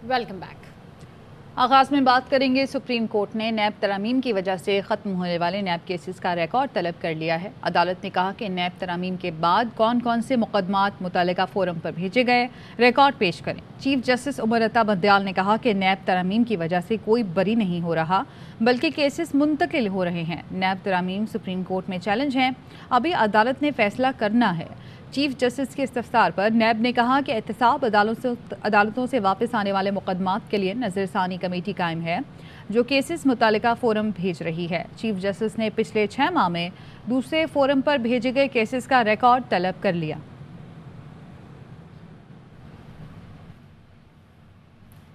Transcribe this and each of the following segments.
Welcome back. आगाज़ में बात करेंगे, सुप्रीम कोर्ट ने नैब तरामीम की वजह से ख़त्म होने वाले नैब केसेस का रिकॉर्ड तलब कर लिया है। अदालत ने कहा कि नैब तरामीम के बाद कौन कौन से मुकदमात मुतल्लिका फोरम पर भेजे गए, रिकॉर्ड पेश करें। चीफ जस्टिस उमर अता बंदयाल ने कहा कि नैब तरामीम की वजह से कोई बरी नहीं हो रहा, बल्कि केसेस मुंतकिल हो रहे हैं। नैब तरामीम सुप्रीम कोर्ट में चैलेंज हैं, अभी अदालत ने फैसला करना है। चीफ जस्टिस के इस्तफसार पर नैब ने कहा कि एहतसाब अदालतों से वापस आने वाले मुकदमात के लिए नज़रसानी कमेटी कायम है, जो केसेस मुतालिका फोरम भेज रही है। चीफ जस्टिस ने पिछले 6 माह में दूसरे फोरम पर भेजे गए केसेस का रिकॉर्ड तलब कर लिया।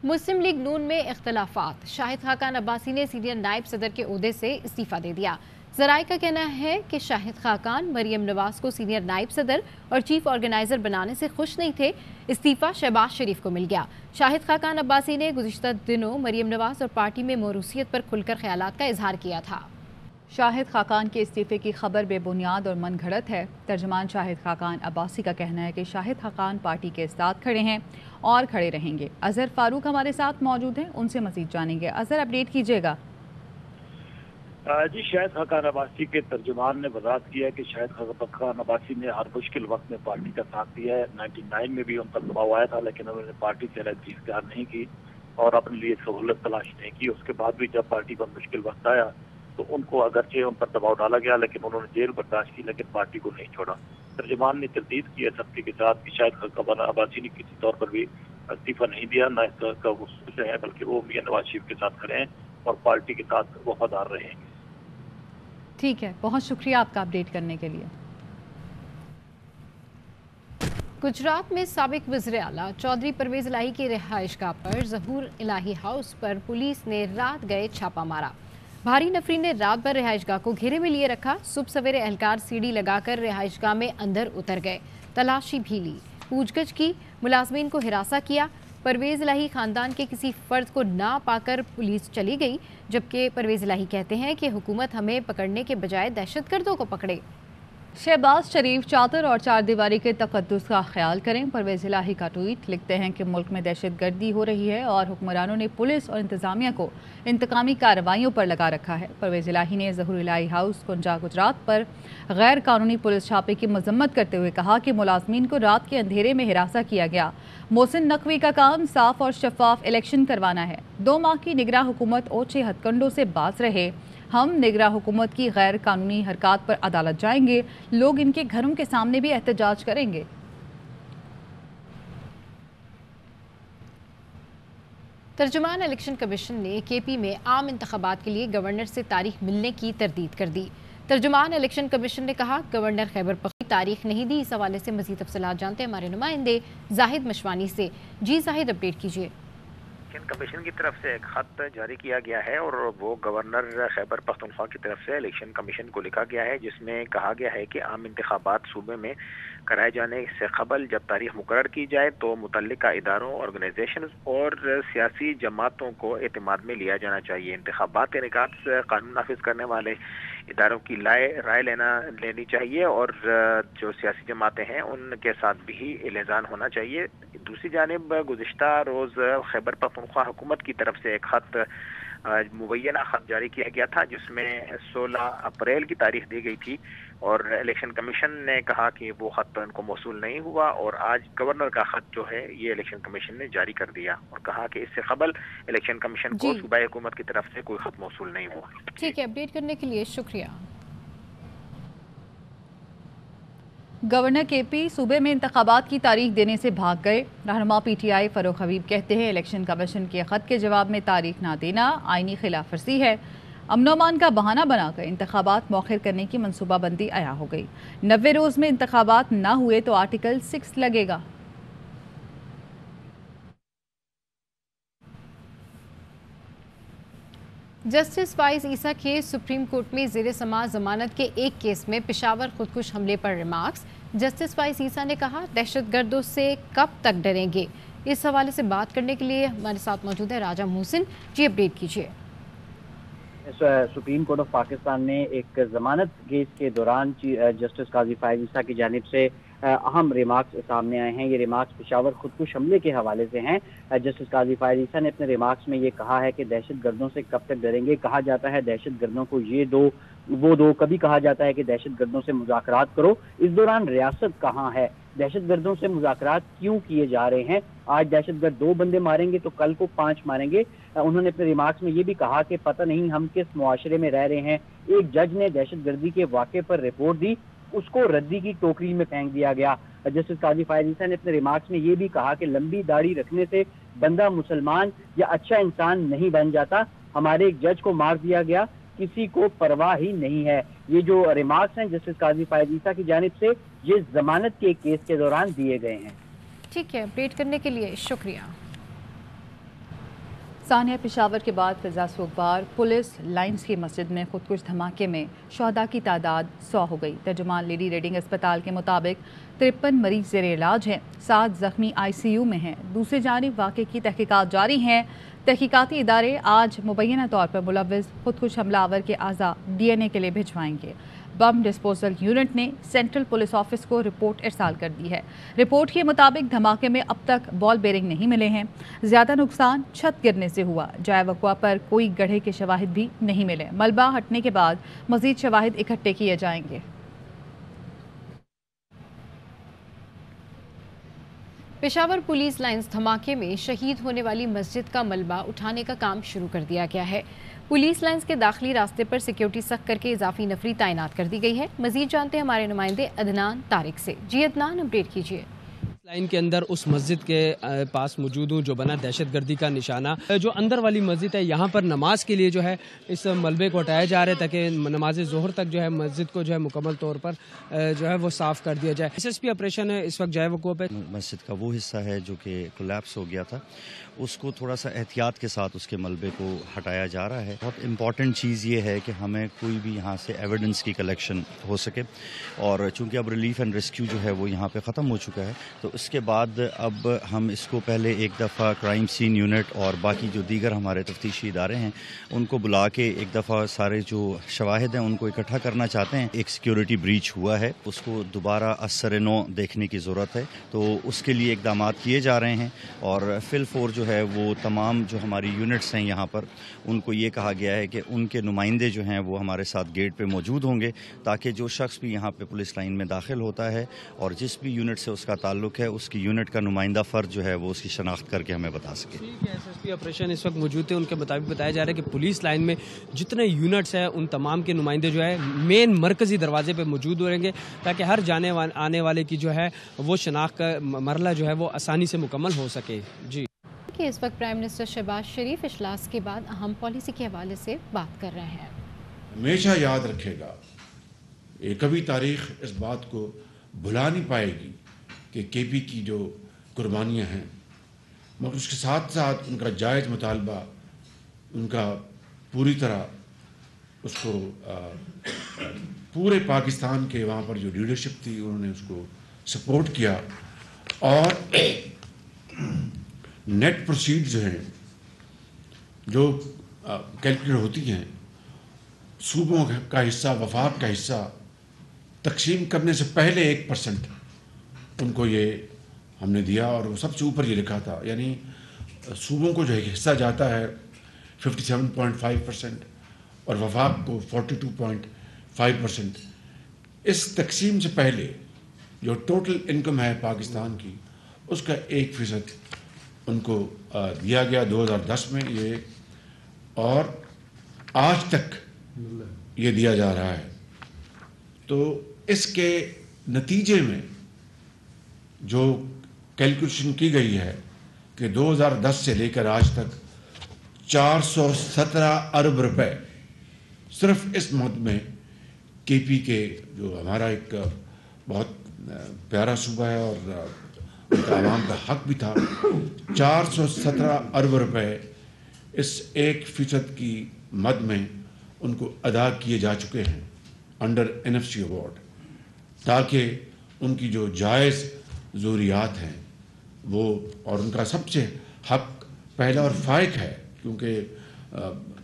मुस्लिम लीग नून में इख्तलाफात, शाहिद खाकान अब्बासी ने सीनियर नायब सदर के ओहदे से इस्तीफा दे दिया। ज़राए का कहना है कि शाहिद खाकान मरियम नवाज को सीनियर नायब सदर और चीफ ऑर्गेनाइजर बनाने से खुश नहीं थे। इस्तीफा शहबाज शरीफ को मिल गया। शाहिद खाकान अब्बासी ने गुज़िश्ता दिनों मरियम नवाज और पार्टी में मौरूसियत पर खुलकर ख्यालात का इजहार किया था। शाहिद खाकान के इस्तीफे की खबर बेबुनियाद और मन घड़त है। तर्जमान शाहिद खाकान अब्बासी का कहना है कि शाहिद खाकान पार्टी के साथ खड़े हैं और खड़े रहेंगे। अजहर फारूक हमारे साथ मौजूद हैं, उनसे मजीद जानेंगे। अजहर, अपडेट कीजिएगा। जी, शाहिद खाकान अब्बासी के तर्जुमान ने वजाहत किया है कि शाहिद खाकान अब्बासी ने हर मुश्किल वक्त में पार्टी का साथ दिया है। 99 में भी उन पर दबाव आया था, लेकिन उन्होंने पार्टी से अलग इख्तियार नहीं की और अपने लिए सहूलत तलाश नहीं की। उसके बाद भी जब पार्टी पर मुश्किल वक्त आया तो उनको अगरचे उन पर दबाव डाला गया, लेकिन उन्होंने जेल बर्दाश्त की, लेकिन पार्टी को नहीं छोड़ा। तर्जुमान ने तजदीद की है सख्ती के साथ कि शाहिद खाकान अब्बासी ने किसी तौर पर भी इस्तीफा नहीं दिया, न इस तरह का वो सोच रहे हैं, बल्कि वो मियां नवाज शरीफ के साथ खड़े हैं और पार्टी के साथ वफादार रहेंगे। ठीक है, बहुत शुक्रिया आपका अपडेट करने के लिए। गुजरात में साबिक वज़ीर आला चौधरी परवेज इलाही की रिहाइशगाह पर ज़हूर इलाही हाउस पर पुलिस ने रात गए छापा मारा। भारी नफरी ने रात भर रिहाइशगाह को घेरे में लिए रखा। सुबह सवेरे एहलकार सीढ़ी लगाकर रिहाइशगाह में अंदर उतर गए, तलाशी भी ली, पूछगछ की, मुलाजमीन को हिरासा किया। परवेज इलाही खानदान के किसी फर्द को ना पाकर पुलिस चली गई, जबकि परवेज इलाही कहते हैं कि हुकूमत हमें पकड़ने के बजाय दहशतगर्दों को पकड़े। शहबाज शरीफ चादर और चार दीवारी के तकद्दुस का ख्याल करें। परवेज इलाही का ट्वीट, लिखते हैं कि मुल्क में दहशत गर्दी हो रही है और हुक्मरानों ने पुलिस और इंतजामिया को इंतकामी कार्रवाइयों पर लगा रखा है। परवेज इलाही ने ज़हूर इलाही हाउस कुंजा गुजरात पर गैर कानूनी पुलिस छापे की मजम्मत करते हुए कहा कि मुलाजमीन को रात के अंधेरे में हिरासा किया गया। मोहसिन नकवी का काम साफ और शफाफ इलेक्शन करवाना है। 2 माह की निगरान हुकूमत ओछे हथकंडों से बाज रहे। हम निगरान हुकूमत की गैर कानूनी हरकत पर अदालत जाएंगे। लोग इनके घरों के सामने भी एहतजाज करेंगे। तर्जुमान इलेक्शन कमीशन ने केपी में आम इंतखाबात के लिए गवर्नर से तारीख मिलने की तरदीद कर दी। तर्जुमान इलेक्शन कमीशन ने कहा, गवर्नर खैबर पख्तूनख्वा तारीख नहीं दी। इस हवाले से मजीद तफसीलात जानते हैं हमारे नुमाइंदे जाहिद मशवानी से। जी जाहिद, अपडेट कीजिए। इलेक्शन कमीशन की तरफ से एक खत जारी किया गया है और वो गवर्नर खैबर पख्तूनख्वा की तरफ से इलेक्शन कमीशन को लिखा गया है, जिसमें कहा गया है कि आम इंतखाबात सूबे में कराए जाने से कबल जब तारीख मुकर्रर की जाए तो मुतल्लिका इदारों, ऑर्गेनाइजेशन और सियासी जमातों को एतमाद में लिया जाना चाहिए। इंतखाबात के निकात कानून नाफिज करने वाले इदारों की राय लेनी चाहिए और जो सियासी जमातें हैं उनके साथ भी इल्ज़ाम होना चाहिए। दूसरी जानिब गुज़िश्ता रोज़ खैबर पख्तूनख्वा हुकूमत की तरफ से एक खत मुबैना खत जारी किया गया था, जिसमें 16 अप्रैल की तारीख दी गई थी और इलेक्शन कमीशन ने कहा कि वो खत उनको मौसूल नहीं हुआ और आज गवर्नर का खत जो है ये इलेक्शन कमीशन ने जारी कर दिया और कहा कि इससे कबल इलेक्शन कमीशन को सूबाई हुकूमत की तरफ से कोई खत मौसूल नहीं हुआ। ठीक है, अपडेट करने के लिए शुक्रिया। गवर्नर केपी सूबे में इंतखाबात की तारीख देने से भाग गए। रहनुमा पीटीआई फरूख हबीब कहते हैं, इलेक्शन कमीशन के खत के जवाब में तारीख ना देना आईनी खिलाफ वर्जी है। अमन का बहाना बनाकर इंतखाबात मौखर करने की मनसूबाबंदी आया हो गई। 90 रोज़ में इंतखाबात ना हुए तो आर्टिकल 6 लगेगा। जस्टिस फाइज ईसा के सुप्रीम कोर्ट में ज़ेर समाअत जमानत के एक केस में पेशावर खुदकुश हमले पर रिमार्क्स। जस्टिस फाइज ईसा ने कहा, दहशतगर्दों से कब तक डरेंगे। इस हवाले से बात करने के लिए हमारे साथ मौजूद है राजा मोहसिन। जी, अपडेट कीजिए। सुप्रीम कोर्ट ऑफ पाकिस्तान ने एक जमानत केस के दौरान जस्टिस काजी फाइज ईसा की जानिब से اہم ریمارکس سامنے آئے ہیں. یہ ریمارکس پشاور خودکش حملے کے حوالے سے ہیں. جسٹس قاضی فائز عیسیٰ نے اپنے ریمارکس میں یہ کہا ہے کہ دہشت گردوں سے کب تک ڈریں گے. کہا جاتا ہے دہشت گردوں کو یہ دو وہ دو, کبھی کہا جاتا ہے کہ دہشت گردوں سے مذاکرات کرو. اس دوران ریاست کہاں ہے؟ دہشت گردوں سے مذاکرات کیوں کیے جا رہے ہیں؟ آج دہشت گرد 2 بندے ماریں گے تو کل کو 5 ماریں گے. انہوں نے اپنے ریمارکس میں یہ بھی کہا کہ پتہ نہیں ہم کس معاشرے میں رہ رہے ہیں. ایک جج نے دہشت گردی کے واقعے پر رپورٹ دی, اس کو ردی کی ٹوکری میں پھینک دیا گیا. جسٹس قاضی فائز عیسیٰ نے اپنے ریمارکس میں یہ بھی کہا کہ لمبی داڑھی رکھنے سے بندہ مسلمان یا اچھا انسان نہیں بن جاتا. ہمارے ایک جج کو مار دیا گیا, کسی کو پرواہ ہی نہیں ہے. یہ جو ریمارکس ہیں جسٹس قاضی فائز عیسیٰ کی جانب سے یہ ضمانت کے کیس کے دوران دیے گئے ہیں. ٹھیک ہے, اپڈیٹ کرنے کے لیے شکریہ. ثانیہ, پشاور کے بعد فضا سوگوار پولیس لائنز کی مسجد میں خودکش دھماکے میں شہداء کی تعداد 100 ہو گئی. ترجمان لیڈی ریڈنگ اسپتال کے مطابق 53 مریض زیر علاج ہیں, 7 زخمی ICU میں ہیں. دوسری جانب واقعے کی تحقیقات جاری ہیں. تحقیقاتی ادارے آج مبینہ طور پر ملوث خودکش حملہ آور کے اعضاء DNA کے لیے بھجوائیں گے. بم ڈسپوزل یونٹ نے سینٹرل پولیس آفس کو رپورٹ ارسال کر دی ہے. رپورٹ کے مطابق دھماکے میں اب تک بال بیرنگ نہیں ملے ہیں. زیادہ نقصان چھت گرنے سے ہوا. جائے وقوع پر کوئی گڑھے کے شواہد بھی نہیں ملے. ملبہ ہٹنے کے بعد مزید شواہد اکٹھے کیے جائیں گے. پشاور پولیس لائنز دھماکے میں شہید ہونے والی مسجد کا ملبہ اٹھانے کا کام شروع کر دیا گیا ہے. پولیس لائنز کے داخلی راستے پر سیکیورٹی سخت کر کے اضافی نفری تعینات کر دی گئی ہے. مزید جانتے ہیں ہمارے نمائندے عدنان طارق سے. جی عدنان, اپڈیٹ کیجیے. لائن کے اندر اس مسجد کے پاس موجود ہوں جو بنا دہشت گردی کا نشانہ. جو اندر والی مسجد ہے یہاں پر نماز کے لیے جو ہے اس ملبے کو ہٹایا جا رہا ہے تاکہ نماز ظہر تک جو ہے مسجد کو جو ہے مکمل طور پر جو ہے وہ صاف کر دیا جائے. SSP آپریشن ہے اس وقت جائے وقوع پہ. مسجد کا وہ حصہ ہے جو کہ کولیپس ہو گیا تھا, اس کو تھوڑا سا احتیاط کے ساتھ اس کے ملبے کو ہٹایا جا رہا ہے. بہت امپورٹنٹ چیز یہ ہے کہ ہمیں کوئی بھی یہاں سے ایویڈنس کی کلیکشن ہو سکے, اور چونکہ اب ریلیف اینڈ ریسکیو جو ہے وہ یہاں پہ ختم ہو چکا ہے تو اس کے بعد اب ہم اس کو پہلے ایک دفعہ کرائم سین یونٹ اور باقی جو دیگر ہمارے تفتیشی ادارے ہیں ان کو بلا کے ایک دفعہ سارے جو شواہد ہیں ان کو اکٹھا کرنا چاہتے ہیں. ایک سیکیورٹی بریچ ہوا ہے, اس کو دوبارہ اثر نو دیکھنے کی ضرورت ہے, تو اس کے لیے اقدامات کیے جا رہے ہیں. اور فل فور جو ہے وہ تمام جو ہماری یونٹس ہیں یہاں پر ان کو یہ کہا گیا ہے کہ ان کے نمائندے جو ہیں وہ ہمارے ساتھ گیٹ پہ موجود ہوں گے, تاکہ جو شخص بھی یہاں پہ پولیس لائن میں داخل ہوتا ہے اور جس بھی یونٹ سے اس کا تعلق ہے اس کی یونٹ کا نمائندہ فرد جو ہے وہ اس کی شناخت کر کے ہمیں بتا سکے. ٹھیک ہے, SSP آپریشن اس وقت موجود ہے. ان کے مطابق بتایا جا رہا ہے کہ پولیس لائن میں جتنے یونٹس ہیں ان تمام کے نمائندے جو ہے مین مرکزی دروازے پہ موجود رہیں گے تاکہ ہر جانے آنے والے کی جو ہے وہ شناخت کا مرحلہ جو ہے وہ آسانی سے مکمل ہو سکے. جی, کہ اس وقت پرائم منسٹر شہباز شریف اجلاس کے بعد اہم پالیسی کے حوالے سے بات کر رہے ہیں. ہمیشہ یاد رکھے گا, یہ کبھی تاریخ اس بات کو بھلا نہیں پائے گی کہ KP کی جو قربانیاں ہیں, مگر اس کے ساتھ ساتھ ان کا جائز مطالبہ, ان کا پوری طرح اس کو پورے پاکستان کے وہاں پر جو لیڈرشپ تھی انہوں نے اس کو سپورٹ کیا. اور نیٹ پروسیڈ جو ہیں جو کیلکولیٹ ہوتی ہیں, صوبوں کا حصہ وفاق کا حصہ تقسیم کرنے سے پہلے 1% ان کو یہ ہم نے دیا, اور وہ سب سے اوپر یہ لکھا تھا, یعنی صوبوں کو جو حصہ جاتا ہے 57.5% اور وفاق کو 42.5%. اس تقسیم سے پہلے جو ٹوٹل انکم ہے پاکستان کی اس کا 1% ان کو دیا گیا 2010 میں یہ, اور آج تک یہ دیا جا رہا ہے. تو اس کے نتیجے میں جو کیلکولیشن کی گئی ہے کہ 2010 سے لے کر آج تک 417 ارب روپے صرف اس مد میں KP کے, جو ہمارا ایک بہت پیارا صوبہ ہے اور ان کا عوام کا حق بھی تھا, 417 ارب روپے اس 1% کی مد میں ان کو ادا کیے جا چکے ہیں انڈر NFC ایوارڈ, تاکہ ان کی جو جائز ضروریات ہیں وہ, اور ان کا سب سے حق پہلا اور فائق ہے, کیونکہ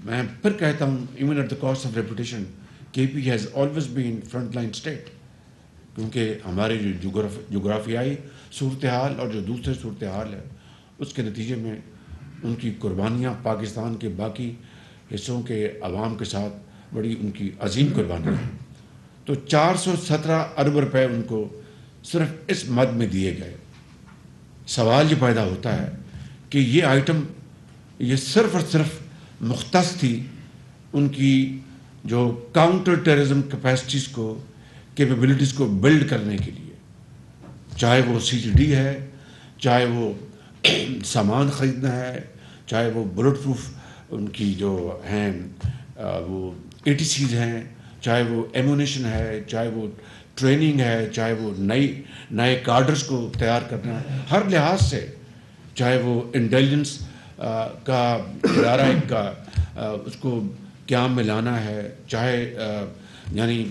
میں پھر کہتا ہوں even at the cost of reputation KP has always been front line state. کیونکہ ہمارے جو جغرافیائی صورتحال اور جو دوسرے صورتحال ہے اس کے نتیجے میں ان کی قربانیاں پاکستان کے باقی حصوں کے عوام کے ساتھ بڑی ان کی عظیم قربانیاں ہیں. تو 417 ارب روپے ان کو صرف اس مد میں دیے گئے. سوال یہ پیدا ہوتا ہے کہ یہ آئٹم یہ صرف اور صرف مختص تھی ان کی جو کاؤنٹر ٹیررزم کیپیسٹیز کو کیپیبلٹیز کو بلڈ کرنے کے لیے، چاہے وہ CGD ہے، چاہے وہ سامان خریدنا ہے، چاہے وہ بلٹ پروف ان کی جو ہیں وہ ATCs ہیں، چاہے وہ ایمونیشن ہے، چاہے وہ ٹریننگ ہے، چاہے وہ نئے کارڈرز کو تیار کرنا ہے، ہر لحاظ سے، چاہے وہ انٹیلیجنس کا ادارہ ایک کا اس کو قیام میں لانا ہے، چاہے یعنی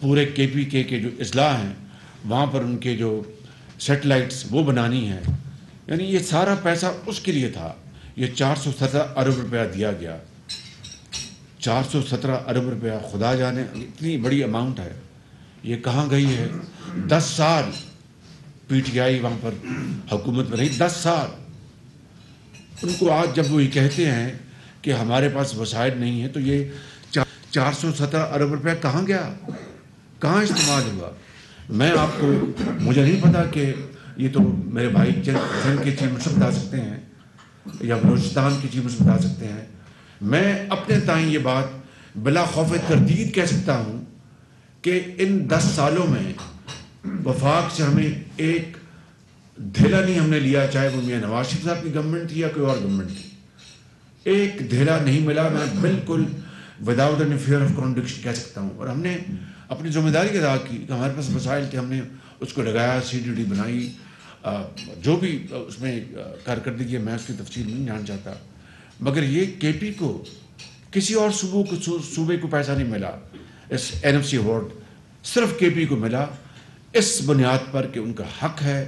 پورے KPK کے جو اضلاع ہیں وہاں پر ان کے جو سیٹلائٹس وہ بنانی ہے، یعنی یہ سارا پیسہ اس کے لیے تھا. یہ 417 ارب روپیہ دیا گیا. 417 ارب روپیہ خدا جانے اتنی بڑی اماؤنٹ ہے، یہ کہاں گئی ہے؟ 10 سال PTI وہاں پر حکومت میں رہی، 10 سال. ان کو آج جب وہ یہ کہتے ہیں کہ ہمارے پاس وسائل نہیں ہیں، تو یہ 417 ارب روپیہ کہاں گیا، کہاں استعمال ہوا؟ میں آپ کو، مجھے نہیں پتا کہ یہ تو میرے بھائی سندھ کے چیف منسٹر بتا سکتے ہیں یا بلوچستان کے چیف منسٹر بتا سکتے ہیں. میں اپنے تائیں یہ بات بلا خوف تردید کہہ سکتا ہوں کہ ان 10 سالوں میں وفاق سے ہمیں ایک دھیلا نہیں ہم نے لیا، چاہے وہ میاں نواز شریف صاحب کی گورنمنٹ تھی یا کوئی اور گورنمنٹ تھی. ایک دھیلا نہیں ملا. میں بالکل without any fear of contradiction کہہ سکتا ہوں. اور ہم نے اپنی ذمہ داری ادا کی کہ ہمارے پاس وسائل تھے، ہم نے اس کو لگایا، CGD بنائی. جو بھی اس میں کارکردگی ہے میں اس کی تفصیل نہیں جاننا چاہتا، مگر یہ KP کو کسی اور صوبے کو پیسہ نہیں ملا. اس NFC ایوارڈ صرف KP کو ملا، اس بنیاد پر کہ ان کا حق ہے،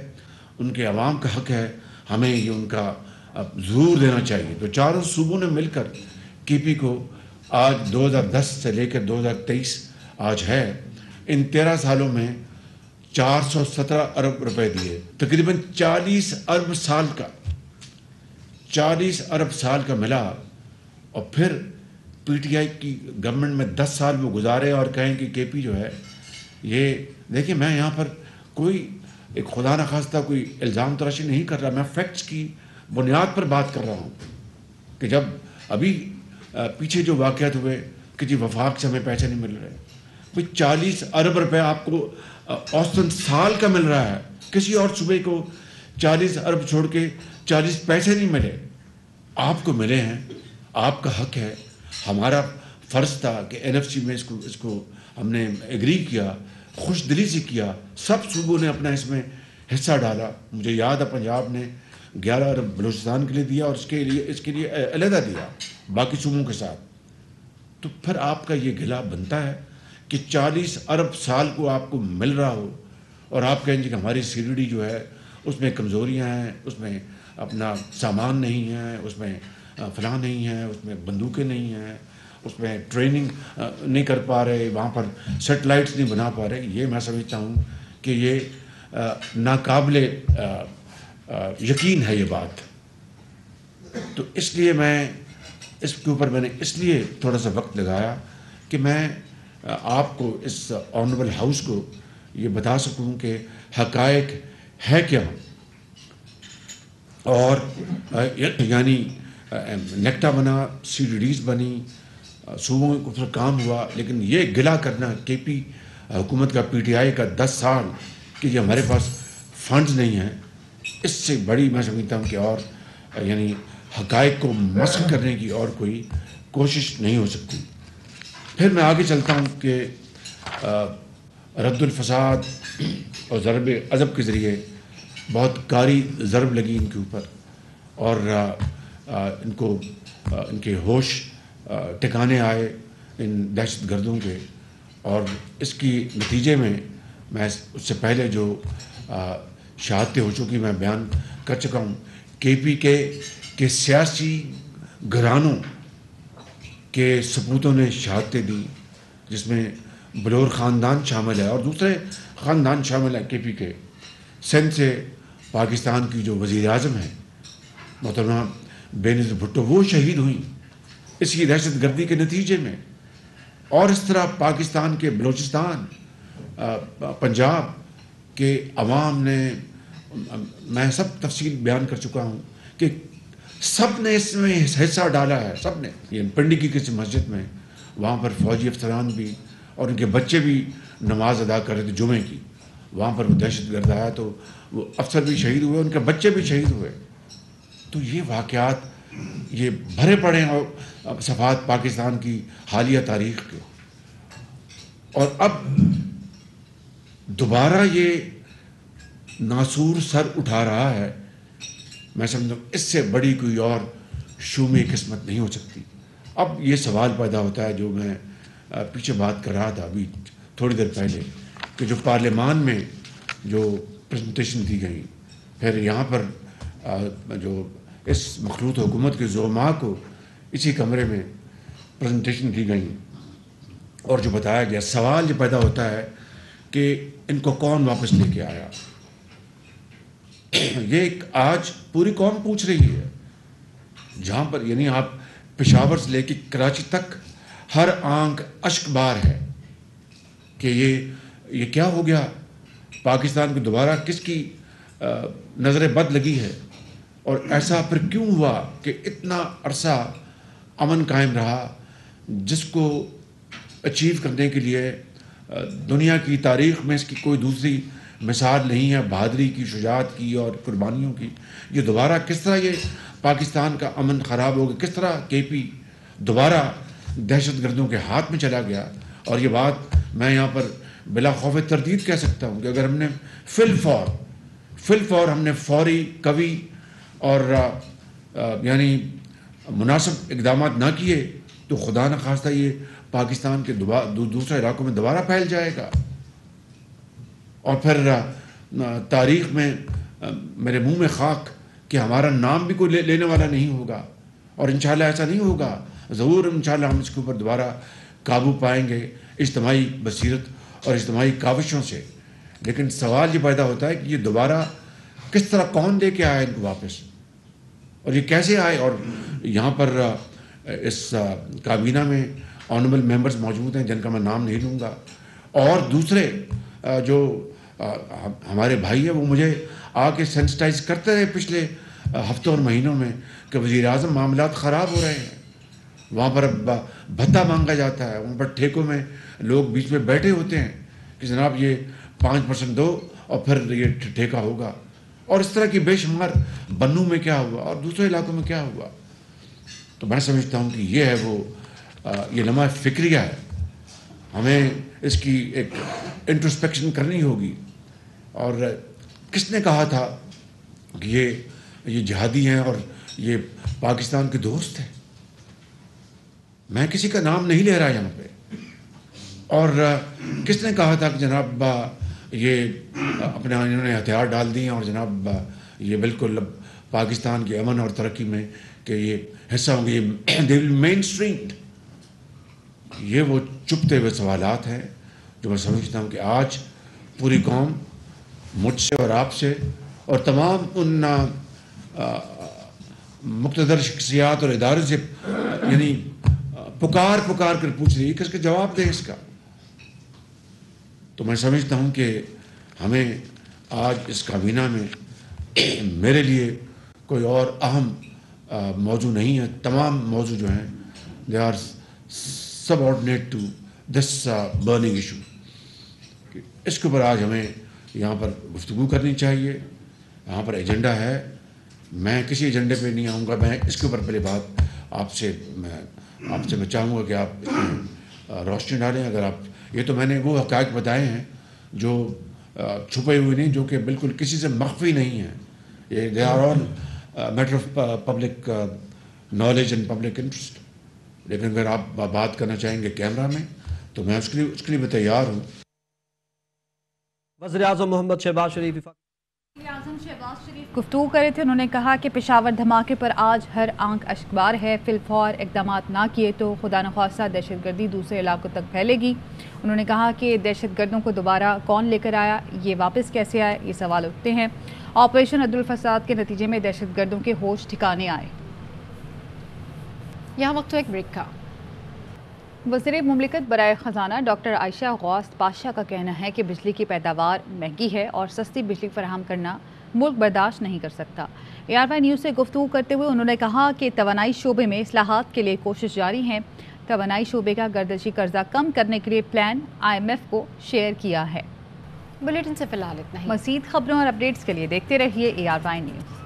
ان کے عوام کا حق ہے، ہمیں یہ ان کا ظہور دینا چاہیے. تو چاروں صوبوں نے مل کر KP کو آج 2010 سے لے کر 2023 آج ہے، ان 13 سالوں میں 417 ارب روپے دیے. تقریباً 40 ارب سال کا ملا. اور پھر PTI کی گورنمنٹ میں 10 سال وہ گزارے اور کہیں کہ KP جو ہے یہ دیکھیں، میں یہاں پر کوئی ایک خدا نخواستہ کوئی الزام تراشی نہیں کر رہا، میں فیکٹس کی بنیاد پر بات کر رہا ہوں کہ جب ابھی پیچھے جو واقعات ہوئے کہ جی وفاق سے ہمیں پیسے نہیں مل رہے، کوئی 40 ارب روپے آپ کو اوسطاً سال کا مل رہا ہے. کسی اور صوبے کو 40 ارب چھوڑ کے 40 پیسے نہیں ملے، آپ کو ملے ہیں. آپ کا حق ہے. ہمارا فرض تھا کہ NFC میں اس کو ہم نے ایگری کیا، خوش دلی سے کیا. سب صوبوں نے اپنا اس میں حصہ ڈالا. مجھے یاد ہے پنجاب نے 11 ارب بلوچستان کے لیے دیا اور اس کے لیے علیحدہ دیا باقی صوبوں کے ساتھ. تو پھر آپ کا یہ گلا بنتا ہے کہ 40 ارب سال کو آپ کو مل رہا ہو اور آپ کہیں کہ ہماری CGD جو ہے اس میں کمزوریاں ہیں، اس میں اپنا سامان نہیں ہے، اس میں فلاں نہیں ہے، اس میں بندوقیں نہیں ہیں، اس میں ٹریننگ نہیں کر پا رہے، وہاں پر سیٹلائٹس نہیں بنا پا رہے. یہ میں سمجھتا ہوں کہ یہ ناقابل یقین ہے یہ بات. تو اس لیے میں اس کے اوپر میں نے اس لیے تھوڑا سا وقت لگایا کہ میں آپ کو اس آنریبل ہاؤس کو یہ بتا سکوں کہ حقائق ہے کیا. اور یعنی نیکٹا بنا، CGDs بنی، صوبوں کو پھر کام ہوا، لیکن یہ گلا کرنا KP حکومت کا PTI کا 10 سال کہ یہ ہمارے پاس فنڈز نہیں ہیں، اس سے بڑی میں سمجھتا ہوں کہ اور یعنی حقائق کو مسخ کرنے کی اور کوئی کوشش نہیں ہو سکتی. پھر میں آگے چلتا ہوں کہ رد الفساد اور ضرب عضب کے ذریعے بہت کاری ضرب لگی ان کے اوپر اور ان کے ہوش ٹھکانے آئے ان دہشت گردوں کے. اور اس کی نتیجے میں اس سے پہلے جو شہادتیں ہو چکی میں بیان کر چکا ہوں. KPK کے سیاسی گھرانوں کے سپوتوں نے شہادتیں دی، جس میں بلور خاندان شامل ہے اور دوسرے ख़ानदान शामिल है KP के। सिंध से पाकिस्तान की जो वज़ीर आज़म है मोहतरमा बेनज़ीर भुट्टो, वो शहीद हुई इसी दहशत गर्दी के नतीजे में। और इस तरह पाकिस्तान के बलूचिस्तान, पंजाब के अवाम ने, मैं सब तफसील बयान कर चुका हूँ कि सब ने इसमें हिस्सा डाला है, सब ने। ये पिंडी की किसी मस्जिद में, वहाँ पर फ़ौजी अफसरान भी और उनके बच्चे भी नमाज अदा कर रहे थे जुमे की। वहाँ पर वो दहशत गर्द आया तो वो अफसर भी शहीद हुए, उनके बच्चे भी शहीद हुए। तो ये वाक़यात ये भरे पड़े हैं सफ़ात पाकिस्तान की हालिया तारीख़ के। और अब दोबारा ये नासूर सर उठा रहा है। मैं समझता हूँ इससे बड़ी कोई और शूमी किस्मत नहीं हो सकती। अब ये सवाल पैदा होता है जो मैं पीछे बात कर रहा था अभी थोड़ी देर पहले, कि जो पार्लियामान में जो प्रेजेंटेशन दी गई, फिर यहाँ पर जो इस मखलूत हुकूमत के ज़ुमा को इसी कमरे में प्रेजेंटेशन दी गई और जो बताया गया, सवाल ये पैदा होता है कि इनको कौन वापस लेके आया। ये आज पूरी कौम पूछ रही है, जहाँ पर यानी आप पेशावर से लेके कराची तक हर आंख अश्कबार है कि ये क्या हो गया, पाकिस्तान को दोबारा किसकी नज़र बद लगी है, और ऐसा फिर क्यों हुआ कि इतना अरसा अमन कायम रहा, जिसको अचीव करने के लिए दुनिया की तारीख़ में इसकी कोई दूसरी मिसाल नहीं है, बहादुरी की, शुजाअत की और कुर्बानियों की। ये दोबारा किस तरह ये पाकिस्तान का अमन ख़राब हो गया, किस तरह KP दोबारा दहशत गर्दों के हाथ में चला गया। और ये बात मैं यहाँ पर बिला खौफ तरदीद कह सकता हूँ कि अगर हमने फिल फॉर हमने फौरी, कवि और यानी मुनासिब इक़दाम ना किए तो खुदा न खास्ता ये पाकिस्तान के दूसरे इलाकों में दोबारा फैल जाएगा। और फिर तारीख़ में मेरे मुंह में खाक कि हमारा नाम भी कोई लेने वाला नहीं होगा। और इंशाअल्लाह ऐसा नहीं होगा, ज़रूर इंशाअल्लाह हम इसके ऊपर दोबारा काबू पाएंगे इज्तिमाई बसीरत और इज्तिमाई काविशों से। लेकिन सवाल ये पैदा होता है कि ये दोबारा किस तरह, कौन लेके आया इनको वापस, और ये कैसे आए। और यहाँ पर इस काबीना में ऑनरेबल मेंबर्स मौजूद हैं जिनका मैं नाम नहीं लूँगा, और दूसरे जो हमारे भाई हैं वो मुझे आके सेंसिटाइज करते रहे पिछले हफ्तों और महीनों में कि वज़ीर आज़म मामलात ख़राब हो रहे हैं, वहाँ पर भत्ता मांगा जाता है, वहाँ पर ठेकों में लोग बीच में बैठे होते हैं कि जनाब ये 5% दो और फिर ये ठेका होगा। और इस तरह की बेशुमार, बन्नू में क्या हुआ और दूसरे इलाकों में क्या हुआ। तो मैं समझता हूँ कि ये है वो ये लम्हा फ़िक्रिया है, हमें इसकी एक इंट्रोस्पेक्शन करनी होगी। और किसने कहा था कि ये जिहादी हैं और ये पाकिस्तान के दोस्त हैं? मैं किसी का नाम नहीं ले रहा यहाँ पे। और किसने कहा था कि जनाब ये अपने इन्होंने हथियार डाल दिए और जनाब ये बिल्कुल पाकिस्तान के अमन और तरक्की में कि ये हिस्सा होंगे, ये दे विल मेन स्ट्रीम। ये वो चुपते हुए सवालात हैं जो मैं समझता हूँ कि आज पूरी कौम मुझसे और आपसे और तमाम उन मुक़्तदर शख्सियात और इदारों से यानी पुकार कर पूछ रही है कि इसका जवाब दें इसका। तो मैं समझता हूँ कि हमें आज इस काबीना में मेरे लिए कोई और अहम मौजू नहीं है। तमाम मौजू जो हैं they are subordinate to this burning issue. इसके ऊपर आज हमें यहाँ पर गुफ्तगू करनी चाहिए। यहाँ पर एजेंडा है, मैं किसी एजेंडे पे नहीं आऊँगा। मैं इसके ऊपर पहले बात मैं चाहूँगा कि आप इसमें रोशनी डालें। अगर आप ये तो मैंने वो हक़ाइक़ बताए हैं जो छुपे हुए नहीं, जो कि बिल्कुल किसी से मख्फी नहीं है। ये they are all matter of public knowledge and public interest. लेकिन अगर आप बात करना चाहेंगे कैमरा में तो मैं उसके लिए भी तैयार हूँ। वज़ीर-ए-आज़म मोहम्मद शहबाज शरीफ गुफ्तगू करे थे। उन्होंने कहा कि पेशावर धमाके पर आज हर आंख अश्कबार है। फिलफौर इक़दामात ना किए तो खुदा न ख्वास्ता दहशतगर्दी दूसरे इलाकों तक फैलेगी। उन्होंने कहा कि दहशतगर्दों को दोबारा कौन लेकर आया, ये वापस कैसे आए, ये सवाल उठते हैं। ऑपरेशन अब्दुल फसाद के नतीजे में दहशतगर्दों के होश ठिकाने आए। यहाँ वक्त एक ब्रेक का। वज़ीर मुमलिकत बराए ख़जाना डॉक्टर आयशा गौस पाशा का कहना है कि बिजली की पैदावार महंगी है और सस्ती बिजली फराहम करना मुल्क बर्दाश्त नहीं कर सकता। ARY न्यूज़ से गुफ्तगू करते हुए उन्होंने कहा कि तवानाई शोबे में इस्लाहात के लिए कोशिश जारी है। तवानाई शोबे का गर्दशी कर्जा कम करने के लिए प्लान IMF को शेयर किया है। बुलेटिन से फिलहाल इतना ही। मज़ीद खबरों और अपडेट्स के लिए देखते रहिए ARY न्यूज़।